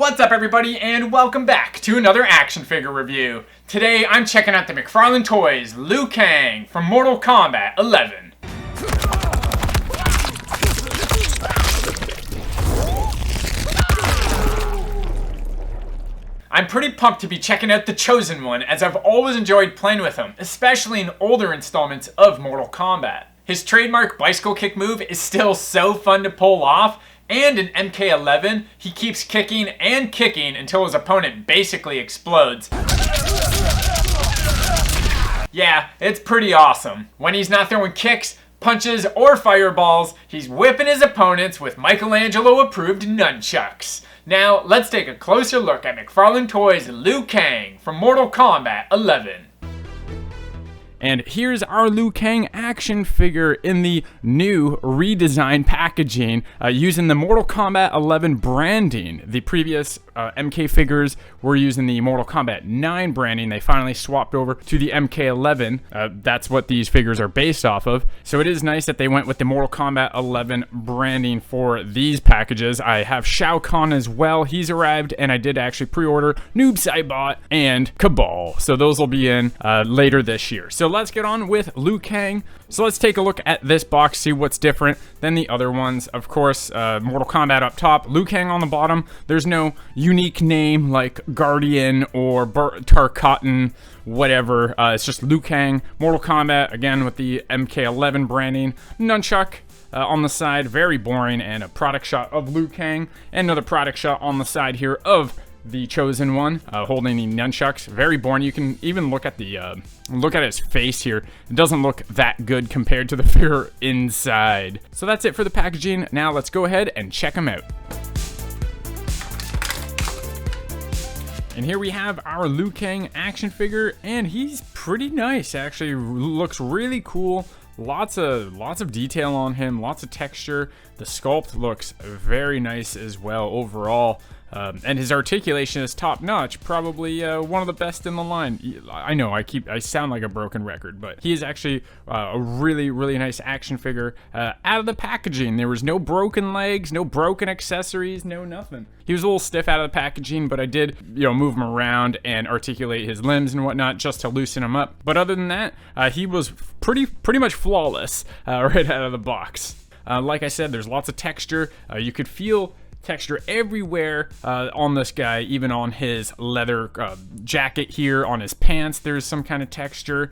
What's up everybody, and welcome back to another action figure review. Today I'm checking out the McFarlane Toys Liu Kang from Mortal Kombat 11. I'm pretty pumped to be checking out the Chosen One, as I've always enjoyed playing with him, especially in older installments of Mortal Kombat. His trademark bicycle kick move is still so fun to pull off, and in MK11, he keeps kicking and kicking until his opponent basically explodes. Yeah, it's pretty awesome. When he's not throwing kicks, punches, or fireballs, he's whipping his opponents with Michelangelo-approved nunchucks. Now, let's take a closer look at McFarlane Toys Liu Kang from Mortal Kombat 11. And here's our Liu Kang action figure in the new redesigned packaging using the Mortal Kombat 11 branding. The previous MK figures were using the Mortal Kombat 9 branding. They finally swapped over to the MK11. That's what these figures are based off of. So it is nice that they went with the Mortal Kombat 11 branding for these packages. I have Shao Kahn as well. He's arrived, and I did actually pre-order Noob Saibot and Cabal. So those will be in later this year. So let's get on with Liu Kang. So let's take a look at this box, see what's different than the other ones. Of course, Mortal Kombat up top, Liu Kang on the bottom. There's no unique name like Guardian or Tarkatan, whatever. It's just Liu Kang. Mortal Kombat, again with the MK11 branding. Nunchuck on the side, very boring, and a product shot of Liu Kang. And another product shot on the side here of the Chosen One, holding the nunchucks. Very boring. You can even look at the look at his face here. It doesn't look that good compared to the figure inside. So that's it for the packaging. Now let's go ahead and check them out. And here we have our Liu Kang action figure, and he's pretty nice. Actually, looks really cool. Lots of detail on him, lots of texture. The sculpt looks very nice as well overall. And his articulation is top notch, probably one of the best in the line. I know I sound like a broken record, but he is actually a really nice action figure. Out of the packaging, there was no broken legs, no broken accessories, no nothing. He was a little stiff out of the packaging, but I did, move him around and articulate his limbs and whatnot just to loosen him up. But other than that, he was pretty much flawless right out of the box. Like I said, there's lots of texture. You could feel texture everywhere on this guy, even on his leather jacket here, on his pants there's some kind of texture,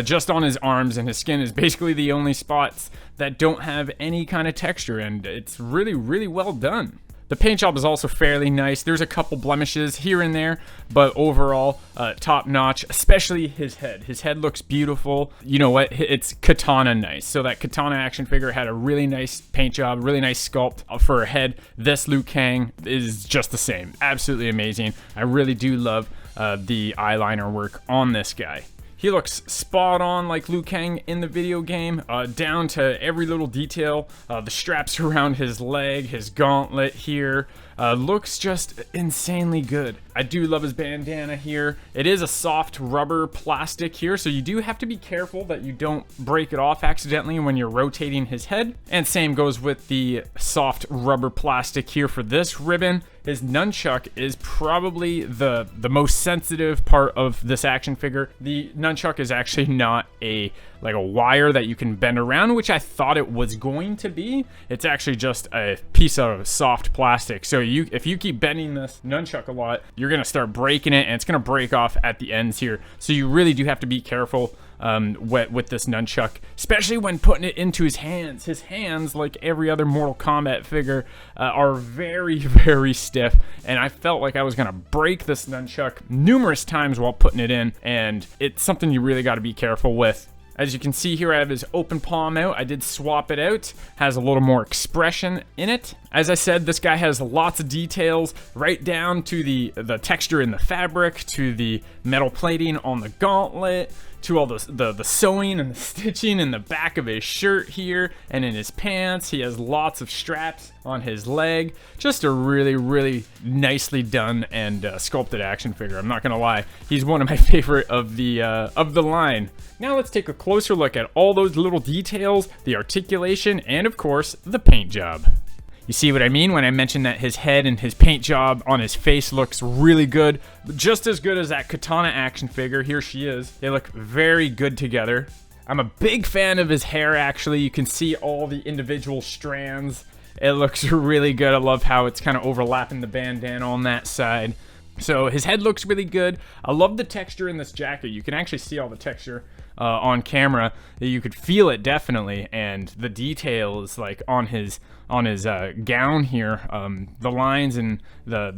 just on his arms, and his skin is basically the only spots that don't have any kind of texture, and it's really well done. The paint job is also fairly nice. There's a couple blemishes here and there, but overall, top notch, especially his head. His head looks beautiful. You know what? It's katana nice. So that katana action figure had a really nice paint job, really nice sculpt for a head. This Liu Kang is just the same. Absolutely amazing. I really do love the eyeliner work on this guy. He looks spot on like Liu Kang in the video game, down to every little detail. The straps around his leg, his gauntlet here, looks just insanely good. I do love his bandana here. It is a soft rubber plastic here, so you do have to be careful that you don't break it off accidentally when you're rotating his head. And same goes with the soft rubber plastic here for this ribbon. His nunchuck is probably the most sensitive part of this action figure. The nunchuck is actually not a wire that you can bend around, which I thought it was going to be. It's actually just a piece of soft plastic. So if you keep bending this nunchuck a lot, you're gonna start breaking it, and it's gonna break off at the ends here. So you really do have to be careful with this nunchuck, especially when putting it into his hands. His hands, like every other Mortal Kombat figure, are very stiff, and I felt like I was gonna break this nunchuck numerous times while putting it in, and it's something you really got to be careful with. As you can see here, I have his open palm out. I did swap it out. Has a little more expression in it. As I said, this guy has lots of details, right down to the texture in the fabric, to the metal plating on the gauntlet, to all the sewing and the stitching in the back of his shirt here and in his pants. He has lots of straps on his leg. Just a really nicely done and sculpted action figure. I'm not gonna lie, he's one of my favorite of the line. Now let's take a closer look at all those little details, the articulation, and of course the paint job. You see what I mean when I mention that his head and his paint job on his face looks really good. Just as good as that Katana action figure. Here she is. They look very good together. I'm a big fan of his hair, actually. You can see all the individual strands. It looks really good. I love how it's kind of overlapping the bandana on that side. So his head looks really good. I love the texture in this jacket. You can actually see all the texture on camera. You could feel it definitely, and the details like on his gown here, the lines and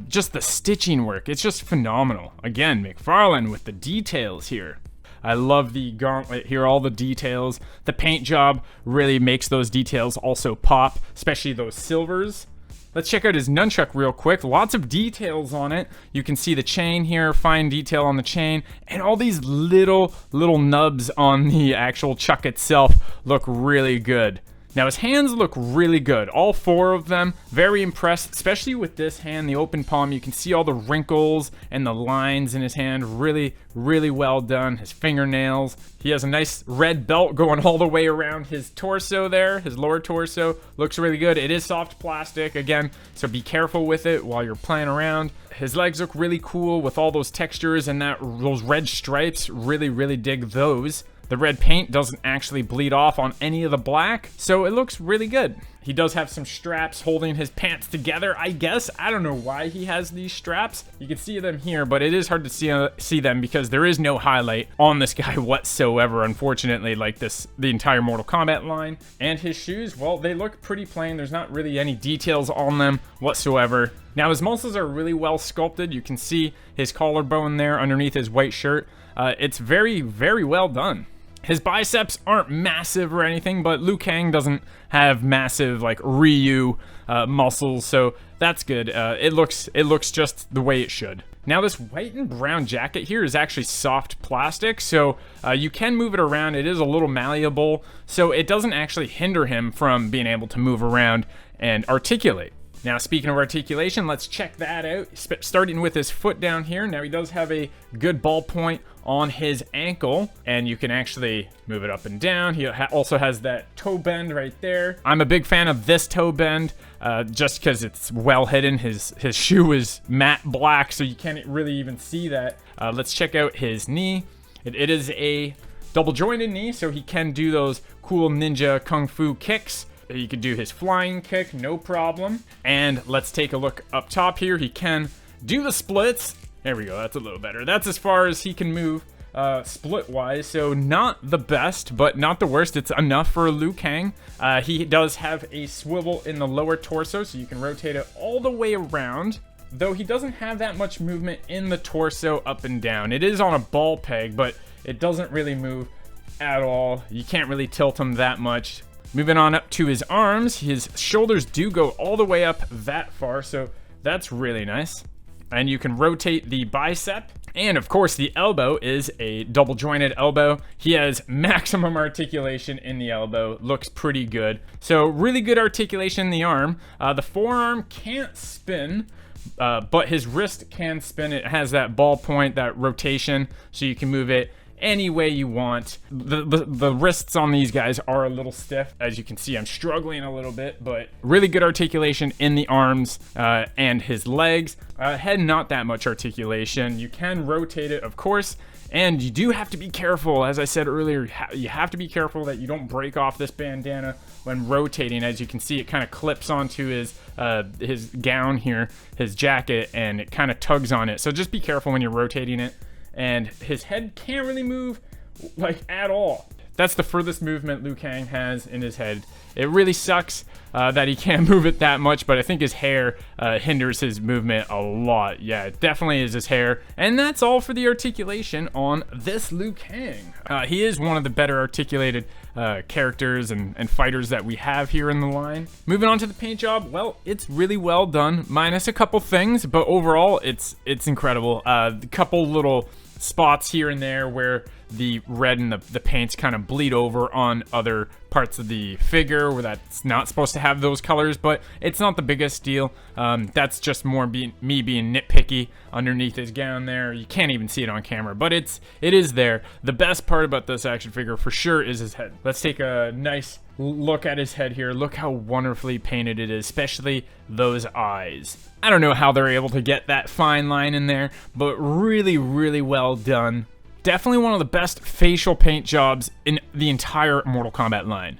just the stitching work. It's just phenomenal. Again, McFarlane with the details here. I love the gauntlet here, all the details. The paint job really makes those details also pop, especially those silvers. Let's check out his nunchuck real quick. Lots of details on it. You can see the chain here, fine detail on the chain, and all these little nubs on the actual chuck itself look really good. Now his hands look really good, all 4 of them. Very impressed, especially with this hand, the open palm. You can see all the wrinkles and the lines in his hand. Really well done. His fingernails. He has a nice red belt going all the way around his torso there. His lower torso looks really good. It is soft plastic again, so be careful with it while you're playing around. His legs look really cool with all those textures and those red stripes. Really dig those. The red paint doesn't actually bleed off on any of the black, so it looks really good. He does have some straps holding his pants together, I guess. I don't know why he has these straps. You can see them here, but it is hard to see them because there is no highlight on this guy whatsoever, unfortunately, like the entire Mortal Kombat line. And his shoes, well, they look pretty plain. There's not really any details on them whatsoever. Now, his muscles are really well sculpted. You can see his collarbone there underneath his white shirt. It's very well done. His biceps aren't massive or anything, but Liu Kang doesn't have massive like Ryu muscles, so that's good. It looks just the way it should. Now this white and brown jacket here is actually soft plastic, so you can move it around. It is a little malleable, so it doesn't actually hinder him from being able to move around and articulate. Now, speaking of articulation, let's check that out. Starting with his foot down here. Now, he does have a good ball point on his ankle, and you can actually move it up and down. He also has that toe bend right there. I'm a big fan of this toe bend, just because it's well hidden. His shoe is matte black, so you can't really even see that. Let's check out his knee. It is a double jointed knee, so he can do those cool ninja kung fu kicks. He could do his flying kick, no problem. And let's take a look up top here. He can do the splits. There we go, that's a little better. That's as far as he can move split-wise. So not the best, but not the worst. It's enough for Liu Kang. He does have a swivel in the lower torso, so you can rotate it all the way around. Though he doesn't have that much movement in the torso up and down. It is on a ball peg, but it doesn't really move at all. You can't really tilt him that much. Moving on up to his arms, his shoulders do go all the way up that far, so that's really nice. And you can rotate the bicep. And of course, the elbow is a double jointed elbow. He has maximum articulation in the elbow, looks pretty good. So really good articulation in the arm. The forearm can't spin, but his wrist can spin. It has that ball point, that rotation, so you can move it any way you want. The wrists on these guys are a little stiff. As you can see, I'm struggling a little bit, but really good articulation in the arms and his legs. Head, not that much articulation. You can rotate it, of course, and you do have to be careful. As I said earlier, you have to be careful that you don't break off this bandana when rotating. As you can see, it kind of clips onto his gown here, his jacket, and it kind of tugs on it. So just be careful when you're rotating it. And his head can't really move like at all. That's the furthest movement Liu Kang has in his head. It really sucks that he can't move it that much, but I think his hair hinders his movement a lot. Yeah, it definitely is his hair. And that's all for the articulation on this Liu Kang. He is one of the better articulated characters and fighters that we have here in the line. Moving on to the paint job, well, it's really well done, minus a couple things, but overall, it's incredible. A couple little spots here and there where the red and the paints kind of bleed over on other parts of the figure where that's not supposed to have those colors, but it's not the biggest deal. That's just more me being nitpicky underneath his gown there. You can't even see it on camera, but it is there. The best part about this action figure for sure is his head. Let's take a nice look at his head here. Look how wonderfully painted it is, especially those eyes. I don't know how they're able to get that fine line in there, but really, really well done. Definitely one of the best facial paint jobs in the entire Mortal Kombat line.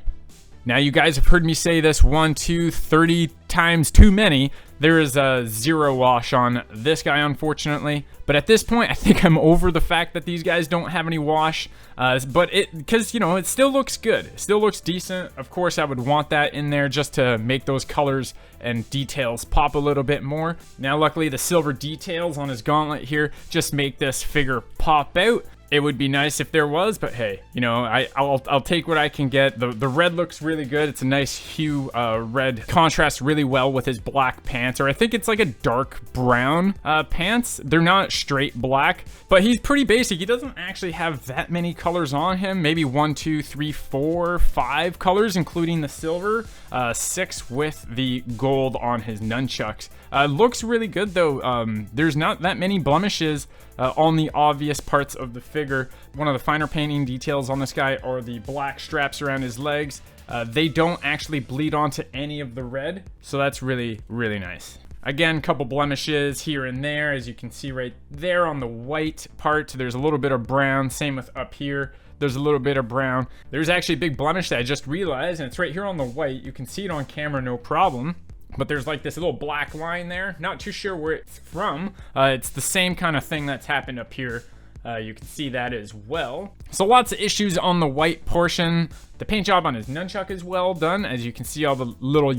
Now, you guys have heard me say this 30 times too many. There is a zero wash on this guy, unfortunately. But at this point, I think I'm over the fact that these guys don't have any wash. Because, you know, it still looks good. It still looks decent. Of course, I would want that in there just to make those colors and details pop a little bit more. Now, luckily, the silver details on his gauntlet here just make this figure pop out. It would be nice if there was, but hey, you know, I'll take what I can get. The red looks really good. It's a nice hue red. Contrasts really well with his black pants, or I think it's like a dark brown pants. They're not straight black, but he's pretty basic. He doesn't actually have that many colors on him. Maybe 1, 2, 3, 4, 5 colors, including the silver. 6 with the gold on his nunchucks. Looks really good though. There's not that many blemishes on the obvious parts of the figure. One of the finer painting details on this guy are the black straps around his legs. They don't actually bleed onto any of the red, so that's really, really nice. Again, couple blemishes here and there, as you can see right there on the white part. There's a little bit of brown, same with up here. There's a little bit of brown. There's actually a big blemish that I just realized, and it's right here on the white. You can see it on camera, no problem. But there's like this little black line there. Not too sure where it's from. It's the same kind of thing that's happened up here. You can see that as well. So lots of issues on the white portion. The paint job on his nunchuck is well done. As you can see, all the little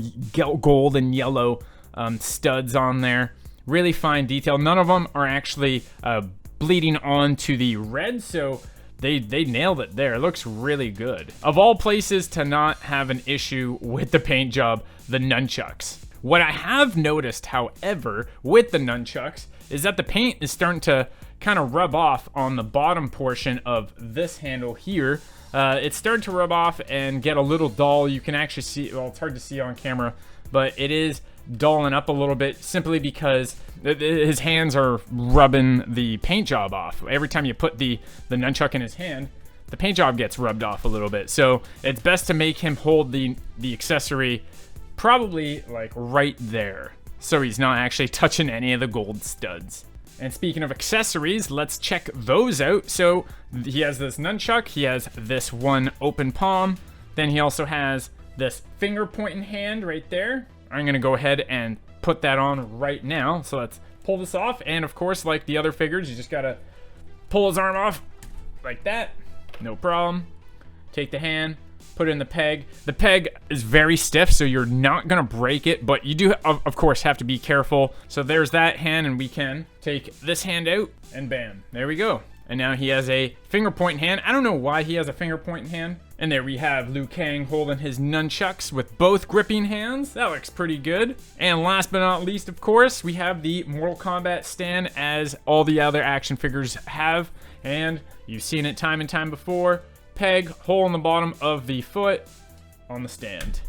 gold and yellow studs on there. Really fine detail. None of them are actually bleeding onto the red, so they nailed it there. It looks really good. Of all places to not have an issue with the paint job, the nunchucks. What I have noticed, however, with the nunchucks is that the paint is starting to kind of rub off on the bottom portion of this handle here. It's starting to rub off and get a little dull. You can actually see, well, it's hard to see on camera, but it is dulling up a little bit simply because his hands are rubbing the paint job off. Every time you put the nunchuck in his hand, the paint job gets rubbed off a little bit. So it's best to make him hold the accessory probably like right there, so he's not actually touching any of the gold studs. And speaking of accessories, let's check those out. So he has this nunchuck, he has this one open palm, then he also has this finger pointing hand right there. I'm gonna go ahead and put that on right now. So let's pull this off, and of course, like the other figures, you just gotta pull his arm off like that, no problem. Take the hand, put it in the peg. The peg is very stiff, so you're not gonna break it, but you do, of course, have to be careful. So there's that hand, and we can take this hand out, and bam, there we go. And now he has a finger pointing hand. I don't know why he has a finger pointing hand. And there we have Liu Kang holding his nunchucks with both gripping hands. That looks pretty good. And last but not least, of course, we have the Mortal Kombat stand, as all the other action figures have. And you've seen it time and time before. Peg, hole in the bottom of the foot on the stand.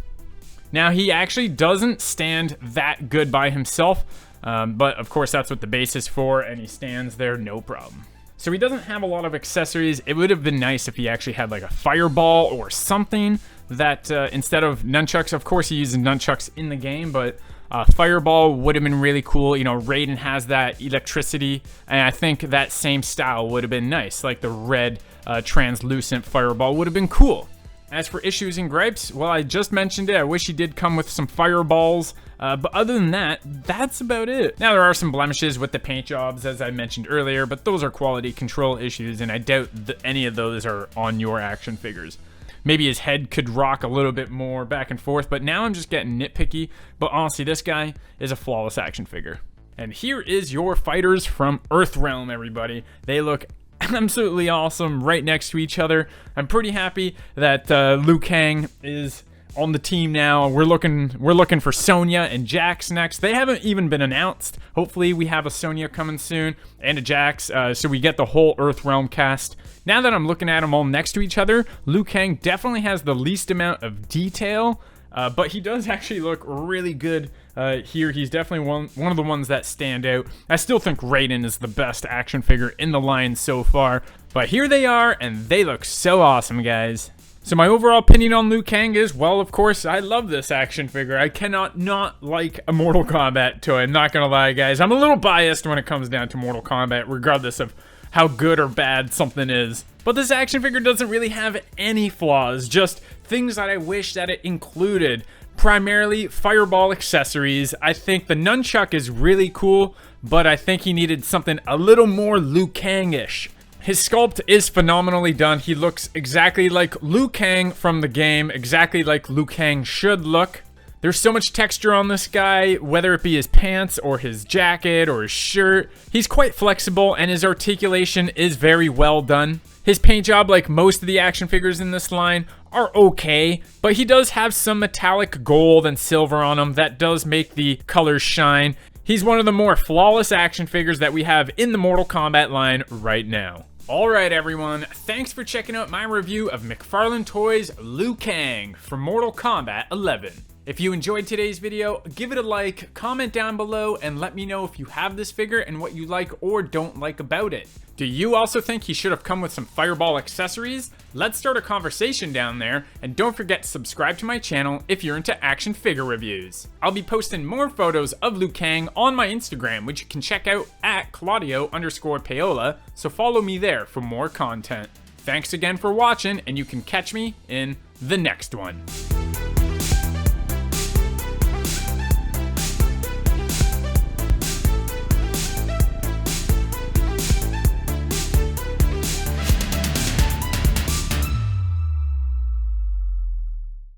Now, he actually doesn't stand that good by himself, but of course that's what the base is for, and he stands there no problem. So he doesn't have a lot of accessories. It would have been nice if he actually had like a fireball or something that instead of nunchucks. Of course he uses nunchucks in the game, but fireball would have been really cool. You know, Raiden has that electricity, and I think that same style would have been nice. Like the red translucent fireball would have been cool. As for issues and gripes, well, I just mentioned it. I wish he did come with some fireballs. But other than that, that's about it. Now, there are some blemishes with the paint jobs, as I mentioned earlier, but those are quality control issues, and I doubt that any of those are on your action figures. Maybe his head could rock a little bit more back and forth, but now I'm just getting nitpicky. But honestly, this guy is a flawless action figure. And here is your fighters from Earthrealm, everybody. They look absolutely awesome right next to each other. I'm pretty happy that Liu Kang is on the team now. We're looking for Sonya and Jax next. They haven't even been announced. Hopefully we have a Sonya coming soon and a Jax, so we get the whole Earthrealm cast. Now that I'm looking at them all next to each other, Liu Kang definitely has the least amount of detail, but he does actually look really good here. He's definitely one of the ones that stand out. I still think Raiden is the best action figure in the line so far, but here they are, and they look so awesome, guys. So my overall opinion on Liu Kang is, well, of course, I love this action figure. I cannot not like a Mortal Kombat toy. I'm not gonna lie, guys. I'm a little biased when it comes down to Mortal Kombat, regardless of how good or bad something is. But this action figure doesn't really have any flaws, just things that I wish that it included. Primarily fireball accessories. I think the nunchuck is really cool, but I think he needed something a little more Liu Kang-ish. His sculpt is phenomenally done. He looks exactly like Liu Kang from the game, exactly like Liu Kang should look. There's so much texture on this guy, whether it be his pants or his jacket or his shirt. He's quite flexible and his articulation is very well done. His paint job, like most of the action figures in this line, are okay, but he does have some metallic gold and silver on him that does make the colors shine. He's one of the more flawless action figures that we have in the Mortal Kombat line right now. Alright everyone, thanks for checking out my review of McFarlane Toys Liu Kang from Mortal Kombat 11. If you enjoyed today's video, give it a like, comment down below, and let me know if you have this figure and what you like or don't like about it. Do you also think he should have come with some fireball accessories? Let's start a conversation down there, and don't forget to subscribe to my channel if you're into action figure reviews. I'll be posting more photos of Liu Kang on my Instagram, which you can check out at Claudio_Paola, so follow me there for more content. Thanks again for watching, and you can catch me in the next one.